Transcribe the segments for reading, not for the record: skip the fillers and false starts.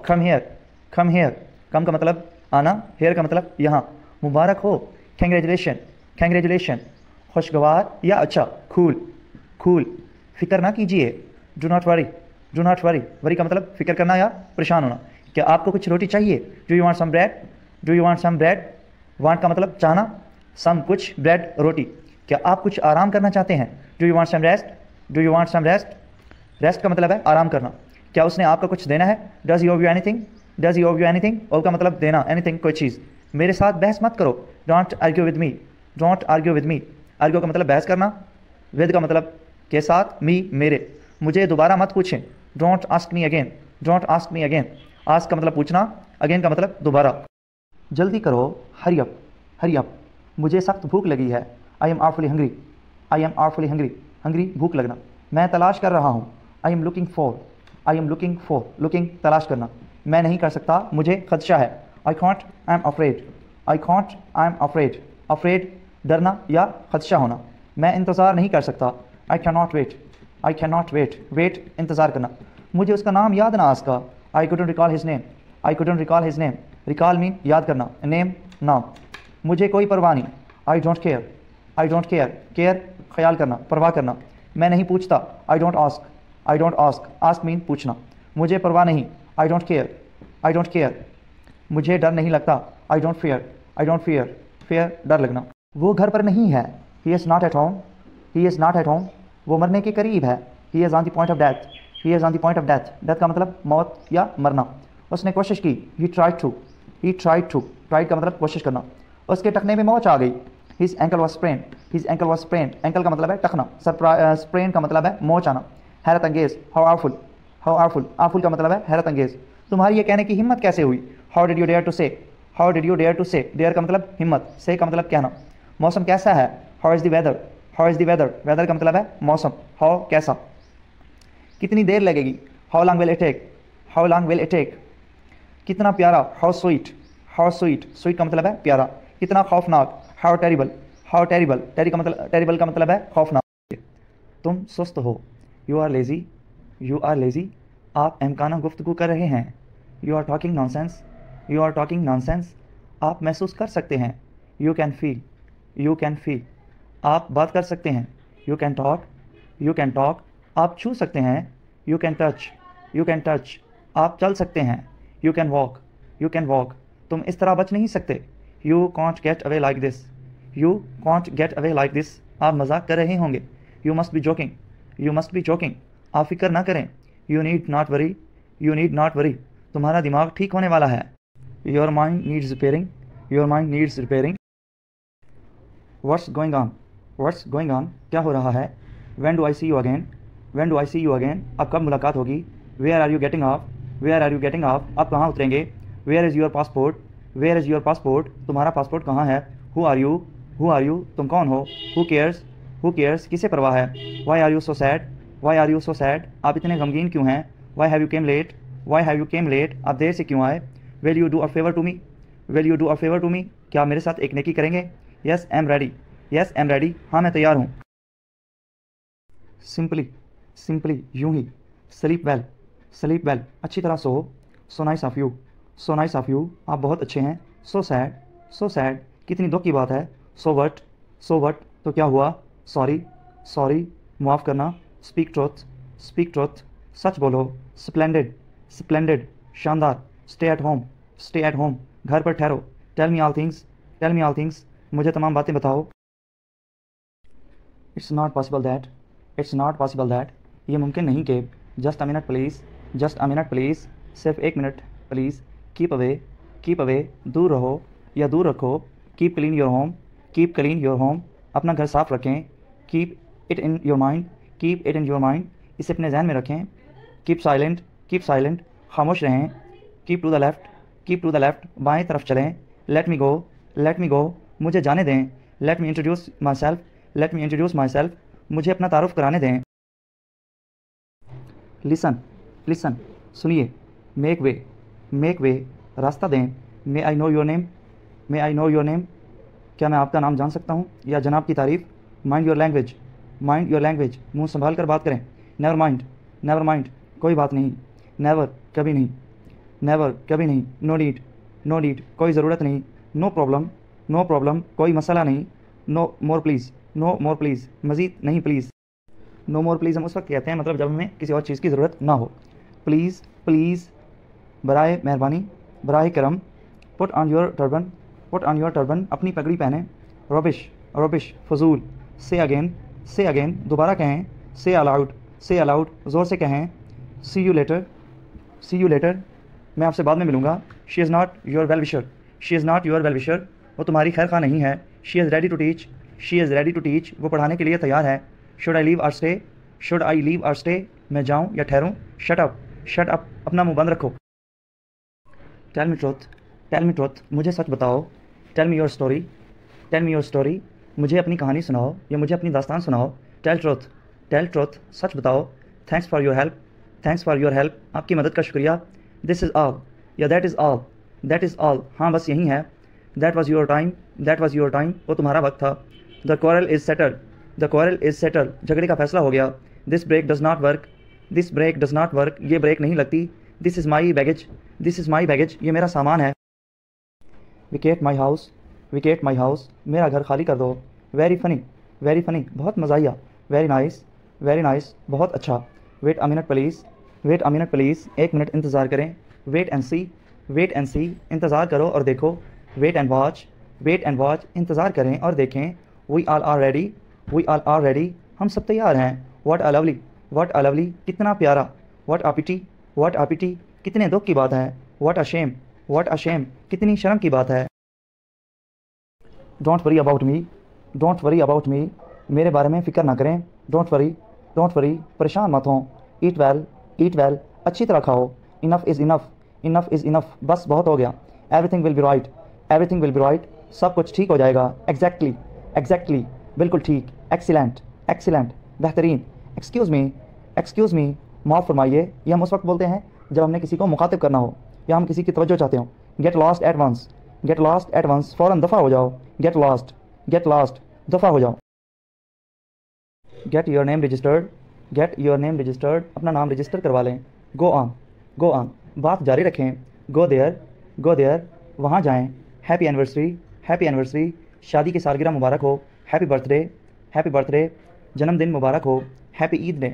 Come here, come here, कम का मतलब आना, हेयर का मतलब यहाँ। मुबारक हो, कंग्रेचुलेशन, कंग्रेचुलेशन। खुशगवार या अच्छा, कूल, कूल। फिक्र ना कीजिए, do not worry, do not worry. Worry का मतलब फिक्र करना या परेशान होना। क्या आपको कुछ रोटी चाहिए? Do you want some bread, do you want some bread. Want का मतलब चाहना, सम कुछ, ब्रेड रोटी। क्या आप कुछ आराम करना चाहते हैं? Do you want some rest, do you want some rest. Rest का मतलब है आराम करना। क्या उसने आपको कुछ देना है? डज ही ओव यू एनीथिंग, डज ही ओव यू एनीथिंग। ओव का मतलब देना, एनीथिंग कोई चीज़। मेरे साथ बहस मत करो, don't argue with me, don't argue with me. Argue का मतलब बहस करना, विद का मतलब के साथ, मी मेरे। मुझे दोबारा मत पूछें, don't ask me again, don't ask me again. Ask का मतलब पूछना, अगेन का मतलब दोबारा। जल्दी करो, हरी अप, हरी अप। मुझे सख्त भूख लगी है, I am awfully hungry, I am awfully hungry. Hungry भूख लगना। मैं तलाश कर रहा हूँ, I am looking for, I am looking for, looking तलाश करना। मैं नहीं कर सकता, मुझे खदशा है, I can't, I am afraid, I can't, I am afraid. Afraid डरना या खदशा होना। मैं इंतज़ार नहीं कर सकता, I can not wait, I can not wait, wait इंतज़ार करना। मुझे उसका नाम याद ना आ सका, I couldn't recall his name, I couldn't recall his name. Recall mean याद करना, नेम नाम। मुझे कोई परवाह नहीं, I don't care, I don't care. Care ख्याल करना, परवाह करना। मैं नहीं पूछता, I don't ask, I don't ask. Ask mean पूछना। मुझे परवाह नहीं, I don't care, I don't care. मुझे डर नहीं लगता, I don't fear, I don't fear. Fear डर लगना। वो घर पर नहीं है, he is not at home, he is not at home. वो मरने के करीब है, he is on the point of death, he is on the point of death. Death का मतलब मौत या मरना। उसने कोशिश की, he tried to, he tried to. Tried का मतलब कोशिश करना। उसके टखने में मोच आ गई, his ankle was sprain, his ankle was sprain. Ankle का मतलब है टखना, स्प्रेन का मतलब है मोच आना। हैरत अंगेज, how awful, how awful. Awful का मतलब है हैरत अंगेज। तुम्हारी ये कहने की हिम्मत कैसे हुई? How did you dare to say, how did you dare to say. Dare का मतलब हिम्मत, से का मतलब कहना। मौसम कैसा है? How is the weather, how is the weather. Weather का मतलब है मौसम, हाउ कैसा। कितनी देर लगेगी? How long will it take, how long will it take. कितना प्यारा? How sweet, how sweet. Sweet का मतलब है प्यारा। कितना खौफनाक? How terrible, how terrible. Terrible का मतलब है खौफनाक। तुम सुस्त हो, you are lazy, you are lazy. आप अहमकाना गुफ्तगू कर रहे हैं, you are talking nonsense, you are talking nonsense. आप महसूस कर सकते हैं, you can feel, you can feel. आप बात कर सकते हैं, you can talk, you can talk. आप छू सकते हैं, you can touch, you can touch. आप चल सकते हैं, you can walk, you can walk. तुम इस तरह बच नहीं सकते, you can't get away like this, you can't get away like this. आप मजाक कर रहे होंगे, you must be joking, you must be joking. आप फिक्र ना करें, you need not worry, you need not worry. तुम्हारा दिमाग ठीक होने वाला है, your mind needs repairing, your mind needs repairing. What's going on, what's going on. क्या हो रहा है? When do I see you again, when do I see you again. अब कब मुलाकात होगी? Where are you getting off, where are you getting off. आप कहाँ उतरेंगे? Where is your passport, where is your passport. तुम्हारा पासपोर्ट कहाँ है? Who are you, who are you. तुम कौन हो? Who cares, who cares. किसे परवाह है? Why are you so sad, why are you so sad. आप इतने गमगीन क्यों हैं? Why have you came late, why have you came late. आप देर से क्यों आए? Will you do a favour to me, will you do a favour to me. क्या मेरे साथ एक नेकी करेंगे? Yes I am ready, yes I am ready. हाँ मैं तैयार हूँ। सिंपली, सिंपली यूं ही। Sleep well, sleep well. अच्छी तरह सो, so nice of you, so nice of you. आप बहुत अच्छे हैं। So sad, so sad. कितनी दुख की बात है। So what, so what. तो क्या हुआ? Sorry, sorry. माफ़ करना। Speak truth, speak truth. सच बोलो। Splendid, splendid. शानदार। Stay at home, stay at home. घर पर ठहरो। Tell me all things, tell me all things. मुझे तमाम बातें बताओ। It's not possible that, it's not possible that. ये मुमकिन नहीं कि। Just a minute please, just a minute please. सिर्फ एक minute please. Keep away, keep away. दूर रहो या दूर रखो। Keep clean your home, keep clean your home. अपना घर साफ रखें। Keep it in your mind, keep it in your mind. इसे अपने जहन में रखें। Keep silent, keep silent. खामोश रहें। Keep to the left, keep to the left. बाएँ तरफ चलें। Let me go, let me go. मुझे जाने दें। Let me introduce myself, let me introduce myself. मुझे अपना तारुफ कराने दें। Listen, listen. सुनिए। Make way, make way. रास्ता दें। May I know your name, may I know your name. क्या मैं आपका नाम जान सकता हूँ या जनाब की तारीफ़? Mind your language, mind your language. मुंह संभाल कर बात करें। Never mind, never mind. कोई बात नहीं। नेवर, कभी नहीं। नेवर कभी नहीं, नो नीड, नो नीड कोई ज़रूरत नहीं, नो प्रॉब्लम, नो प्रॉब्लम कोई मसला नहीं, no more please, no more please मज़ीद नहीं प्लीज़। नो मोर प्लीज़ हम उस वक्त कहते हैं मतलब जब हमें किसी और चीज़ की ज़रूरत ना हो। प्लीज़, प्लीज़ बराए मेहरबानी, बराए करम। Put on your turban, put on your turban अपनी पगड़ी पहने। रबिश, रबिश फजूल। से अगेन दोबारा कहें। से अलाउड, से अलाउड ज़ोर से कहें। See you later, see you later मैं आपसे बाद में मिलूँगा। She is not your well wisher, she is not your well wisher वो तुम्हारी खैर खा नहीं है। She is ready to teach, she is ready to teach वो पढ़ाने के लिए तैयार है। Should I leave or stay, should I leave or stay मैं जाऊँ या ठहरूँ। शट अप, शट अप अपना मुंह बंद रखो। Tell me truth, tell me truth मुझे सच बताओ। Tell me your story, tell me your story मुझे अपनी कहानी सुनाओ या मुझे अपनी दास्तान सुनाओ। टेल ट्रुथ, टेल ट्रुथ सच बताओ। Thanks for your help, thanks for your help आपकी मदद का शुक्रिया। दिस इज़ ऑल या that is all, that is all हाँ बस यही है। That was your time, that was your time वो तुम्हारा वक्त था। The quarrel is settled, the quarrel is settled झगड़े का फैसला हो गया। This brake does not work, this brake does not work ये ब्रेक नहीं लगती। This is my baggage, this is my baggage ये मेरा सामान है। Vacate my house, vacate my house मेरा घर खाली कर दो। वेरी फ़नी, वेरी फ़नी बहुत मज़ाहिया। वेरी नाइस, वेरी नाइस बहुत अच्छा। Wait a minute please, wait a minute please एक मिनट इंतज़ार करें। Wait and see, wait and see इंतज़ार करो और देखो। Wait and watch, wait and watch इंतज़ार करें और देखें। We all are ready, we all are ready हम सब तैयार हैं। What a lovely, what a lovely कितना प्यारा। What a pity, what a पिटी कितने दुख की बात है। What a shame, what a shame कितनी शर्म की बात है। Don't worry about me, don't worry about me मेरे बारे में फ़िक्र ना करें। डोंट वरी, डोंट वरी परेशान मत हों। ईट वेल, ईट वेल अच्छी तरह खाओ। Enough is enough, enough is enough बस बहुत हो गया। Everything will be right, everything will be right सब कुछ ठीक हो जाएगा। एग्जैक्टली, एग्जैक्टली बिल्कुल ठीक। एक्सीलेंट, एक्सीलेंट बेहतरीन। एक्सक्यूज़ मी, एक्सक्यूज़ मी माफ़ फरमाइए ये हम उस वक्त बोलते हैं जब हमने किसी को मुखातिब करना हो या हम किसी की तवज्जो चाहते हो। Get lost at once, get lost at once फ़ौरन दफ़ा हो जाओ। गेट लॉस्ट, गेट लॉस्ट दफ़ा हो जाओ। Get your name registered, get your name registered अपना नाम रजिस्टर करवा लें। गो ऑन, गो ऑन बात जारी रखें। गो देयर, गो देयर वहाँ जाएं। हैप्पी एनिवर्सरी, हैप्पी एनिवर्सरी शादी की सालगिरह मुबारक हो। हैप्पी बर्थडे, हैप्पी बर्थडे जन्मदिन मुबारक हो। Happy Eid day,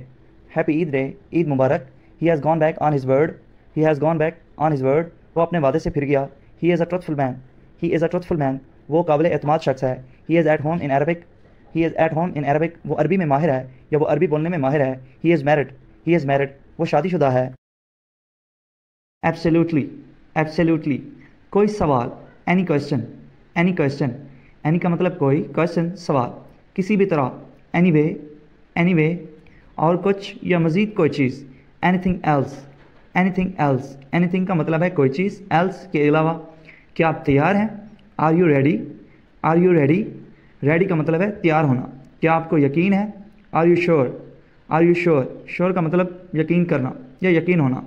happy Eid day Eid Mubarak. He has gone back on his word, he has gone back on his word वो अपने वादे से फिर गया। He is a truthful man, he is a truthful man वो काबिल एतमाद शख्स है। He is at home in Arabic, he is at home in Arabic वो अरबी में माहिर है या वो अरबी बोलने में माहिर है। He is married, he is married वो शादीशुदा है। एब्सोल्युटली, एब्सोल्युटली कोई सवाल। Any question, any question any का मतलब कोई, क्वेश्चन सवाल। किसी भी तरह। एनी वे, एनी वे और कुछ या मज़ीद कोई चीज़। Anything else, anything else anything का मतलब है कोई चीज़, एल्स के अलावा। क्या आप तैयार हैं? Are you ready, are you ready ready का मतलब है तैयार होना। क्या आपको यकीन है? Are you sure, are you sure sure का मतलब यकीन करना या यकीन होना।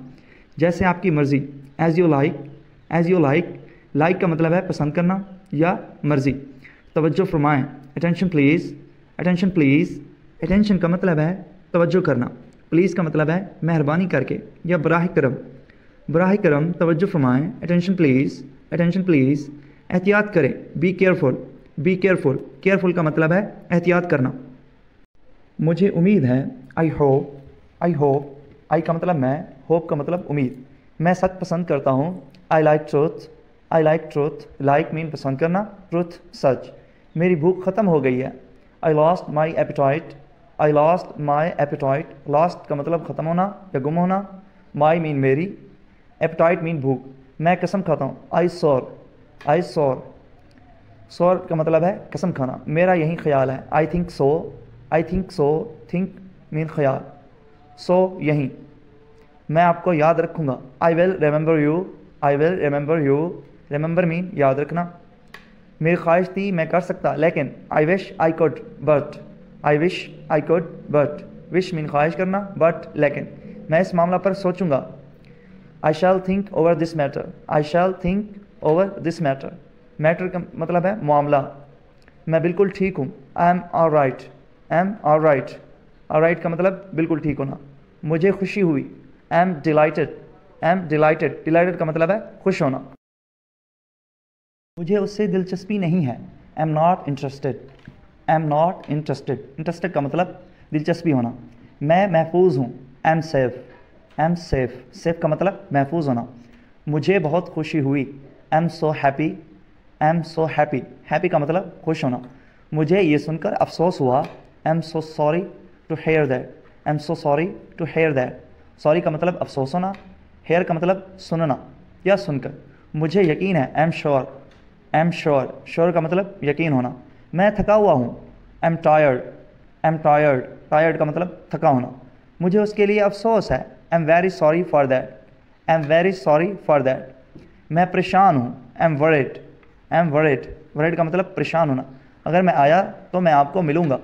जैसे आपकी मर्ज़ी। As you like, as you like like का मतलब है पसंद करना या मर्ज़ी। तवज्जो फरमाएं। Attention please, attention please attention का मतलब है तवज्जो करना। प्लीज़ का मतलब है मेहरबानी करके या बराह करम, बराह करम तवज्जो फरमाएं। अटेंशन प्लीज़, अटेंशन प्लीज़ एहतियात करें। Be careful, be careful careful का मतलब है एहतियात करना। मुझे उम्मीद है। I hope, I hope I का मतलब मैं, होप का मतलब उम्मीद। मैं सच पसंद करता हूँ। I like truth, I like truth like mean पसंद करना, ट्रूथ सच। मेरी भूख ख़त्म हो गई है। I lost my appetite, I lost my appetite lost का मतलब ख़त्म होना या गुम होना। माई मीन मेरी, एपिटाइट मीन भूख। मैं कसम खाता हूँ। आई सोर, आई सोर सोर का मतलब है कसम खाना। मेरा यही ख्याल है। I think so, I think so think mean ख्याल, सो यहीं। मैं आपको याद रखूँगा। I will remember you, I will remember you remember mean याद रखना। मेरी ख्वाहिश थी मैं कर सकता लेकिन। I wish I could but, I wish I could but wish mean ख्वाहिश करना, बट लेकिन। मैं इस मामला पर सोचूंगा। I shall think over this matter, I shall think over this matter matter का मतलब है मामला। मैं बिल्कुल ठीक हूँ। I am all right, I am all right all right का मतलब बिल्कुल ठीक होना। मुझे खुशी हुई। I am delighted, am delighted, dilated का मतलब है खुश होना। मुझे उससे दिलचस्पी नहीं है, am not interested, am not interested, interested का मतलब दिलचस्पी होना। मैं महफूज हूँ, am safe, am safe, safe का मतलब महफूज होना। मुझे बहुत खुशी हुई, am so happy, am so happy, happy का मतलब खुश होना। मुझे ये सुनकर अफसोस हुआ, am so sorry to hear that, am so sorry to hear that, sorry का मतलब अफसोस होना, हेयर का मतलब सुनना या सुनकर। मुझे यकीन है, am sure, am sure, sure का मतलब यकीन होना। मैं थका हुआ हूँ, am tired, am tired, tired का मतलब थका होना। मुझे उसके लिए अफसोस है, am very sorry for that, am very sorry for that. मैं परेशान हूँ, am worried, am worried, worried का मतलब परेशान होना। अगर मैं आया तो मैं आपको मिलूँगा,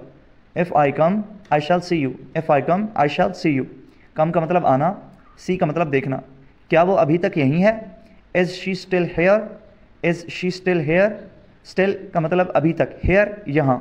if I come I shall see you, if I come I shall see you. Come का मतलब आना, सी का मतलब देखना। क्या वो अभी तक यहीं है, is she still here, is she still here, still का मतलब अभी तक, हेयर यहाँ।